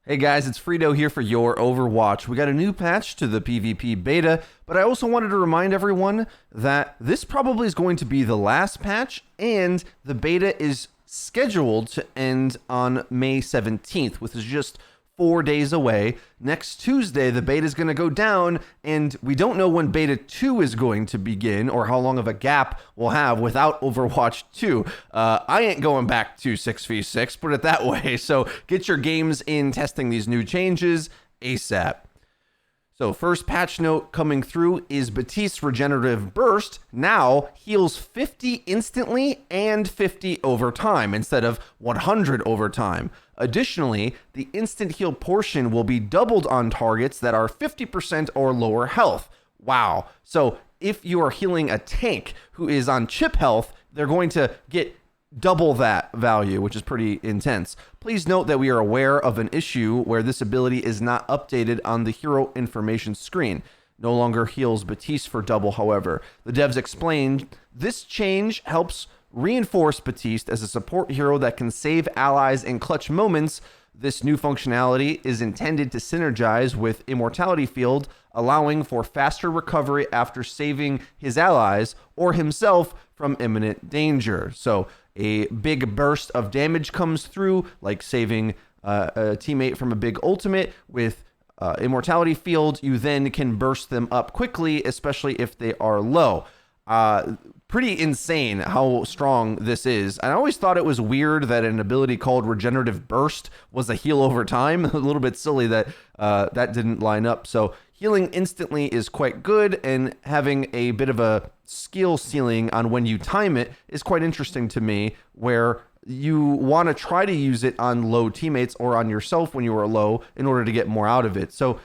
Hey guys, it's Frito here for your Overwatch. We got a new patch to the PvP beta, but I also wanted to remind everyone that this probably is going to be the last patch, and the beta is scheduled to end on May 17th, which is just 4 days away. Next Tuesday, the beta is going to go down, and we don't know when beta 2 is going to begin or how long of a gap we'll have without Overwatch 2. I ain't going back to 6v6, put it that way. So get your games in testing these new changes ASAP. So first patch note coming through is Baptiste's regenerative burst now heals 50 instantly and 50 over time instead of 100 over time. Additionally, the instant heal portion will be doubled on targets that are 50% or lower health. Wow. So if you are healing a tank who is on chip health, they're going to get double that value, which is pretty intense. Please note that we are aware of an issue where this ability is not updated on the hero information screen. No longer heals Baptiste for double, however. The devs explained this change helps reinforce Baptiste as a support hero that can save allies in clutch moments. This new functionality is intended to synergize with Immortality Field, allowing for faster recovery after saving his allies or himself from imminent danger. So a big burst of damage comes through, like saving a teammate from a big ultimate. With Immortality Field, you then can burst them up quickly, especially if they are low. Pretty insane how strong this is. I always thought it was weird that an ability called Regenerative Burst was a heal over time. A little bit silly that that didn't line up. So healing instantly is quite good, and having a bit of a skill ceiling on when you time it is quite interesting to me, where you want to try to use it on low teammates or on yourself when you are low in order to get more out of it. So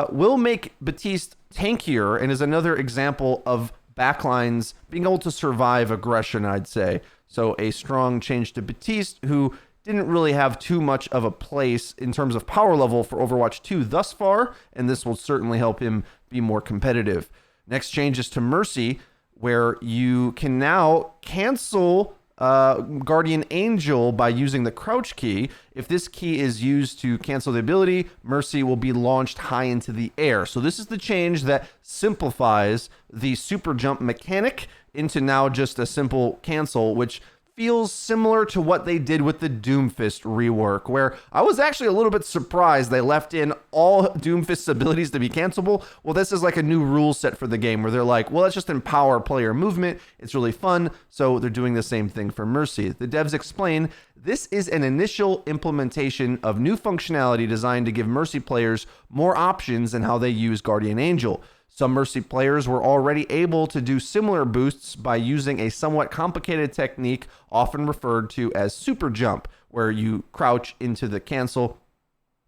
will make Baptiste tankier, and is another example of backlines being able to survive aggression, I'd say. So a strong change to Baptiste, who didn't really have too much of a place in terms of power level for Overwatch 2 thus far, and this will certainly help him be more competitive. Next change is to Mercy, where you can now cancel Guardian Angel by using the crouch key. If this key is used to cancel the ability, Mercy will be launched high into the air. So this is the change that simplifies the super jump mechanic into now just a simple cancel, which feels similar to what they did with the Doomfist rework, where I was actually a little bit surprised they left in all Doomfist's abilities to be cancelable. Well, this is like a new rule set for the game where they're like, well, let's just empower player movement. It's really fun. So they're doing the same thing for Mercy. The devs explain this is an initial implementation of new functionality designed to give Mercy players more options in how they use Guardian Angel. Some Mercy players were already able to do similar boosts by using a somewhat complicated technique often referred to as super jump, where you crouch into the cancel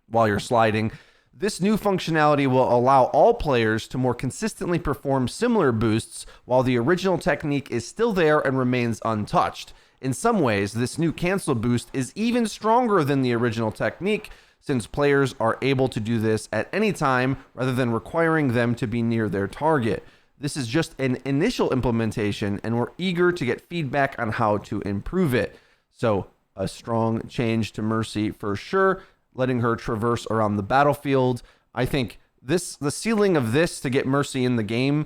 while you're sliding. This new functionality will allow all players to more consistently perform similar boosts while the original technique is still there and remains untouched. In some ways, this new cancel boost is even stronger than the original technique, since players are able to do this at any time rather than requiring them to be near their target. This is just an initial implementation, and we're eager to get feedback on how to improve it. So a strong change to Mercy for sure, letting her traverse around the battlefield. I think the ceiling of this to get Mercy in the game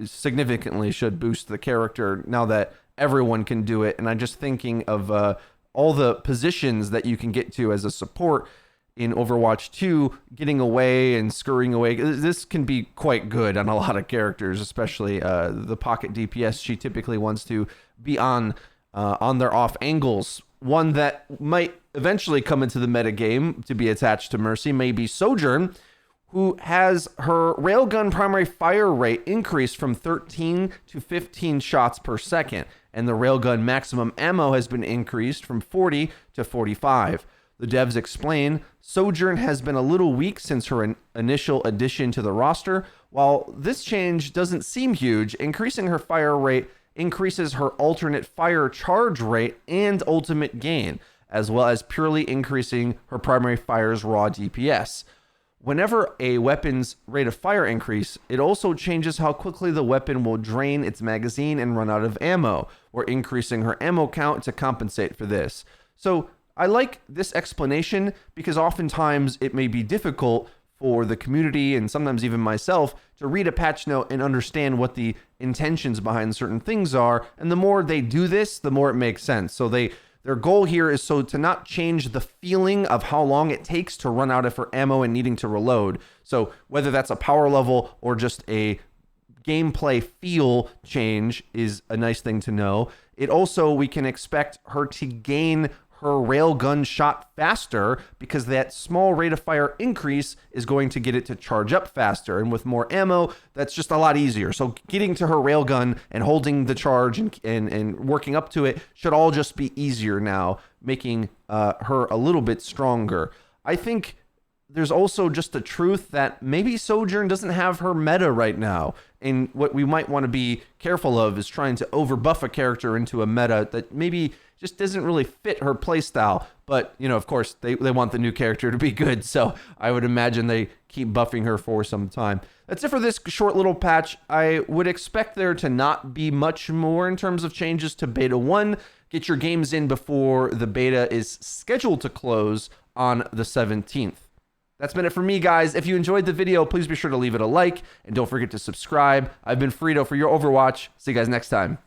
significantly should boost the character now that everyone can do it. And I'm just thinking of all the positions that you can get to as a support in Overwatch 2, getting away and scurrying away. This can be quite good on a lot of characters, especially the pocket DPS. She typically wants to be on their off angles. One that might eventually come into the meta game to be attached to Mercy may be Sojourn, who has her railgun primary fire rate increased from 13 to 15 shots per second, and the railgun maximum ammo has been increased from 40 to 45. The devs explain Sojourn has been a little weak since her initial addition to the roster. While this change doesn't seem huge, increasing her fire rate increases her alternate fire charge rate and ultimate gain, as well as purely increasing her primary fire's raw DPS. Whenever a weapon's rate of fire increase, it also changes how quickly the weapon will drain its magazine and run out of ammo, or increasing her ammo count to compensate for this. So I like this explanation because oftentimes it may be difficult for the community and sometimes even myself to read a patch note and understand what the intentions behind certain things are. And the more they do this, the more it makes sense. So their goal here is so to not change the feeling of how long it takes to run out of her ammo and needing to reload. So whether that's a power level or just a gameplay feel change is a nice thing to know. It also, we can expect her to gain her railgun shot faster because that small rate of fire increase is going to get it to charge up faster. And with more ammo, that's just a lot easier. So getting to her railgun and holding the charge and working up to it should all just be easier now, making her a little bit stronger. I think there's also just the truth that maybe Sojourn doesn't have her meta right now. And what we might want to be careful of is trying to overbuff a character into a meta that maybe just doesn't really fit her playstyle. But, you know, of course, they want the new character to be good. So I would imagine they keep buffing her for some time. That's it for this short little patch. I would expect there to not be much more in terms of changes to Beta 1. Get your games in before the beta is scheduled to close on the 17th. That's been it for me, guys. If you enjoyed the video, please be sure to leave it a like, and don't forget to subscribe. I've been Frito for your Overwatch. See you guys next time.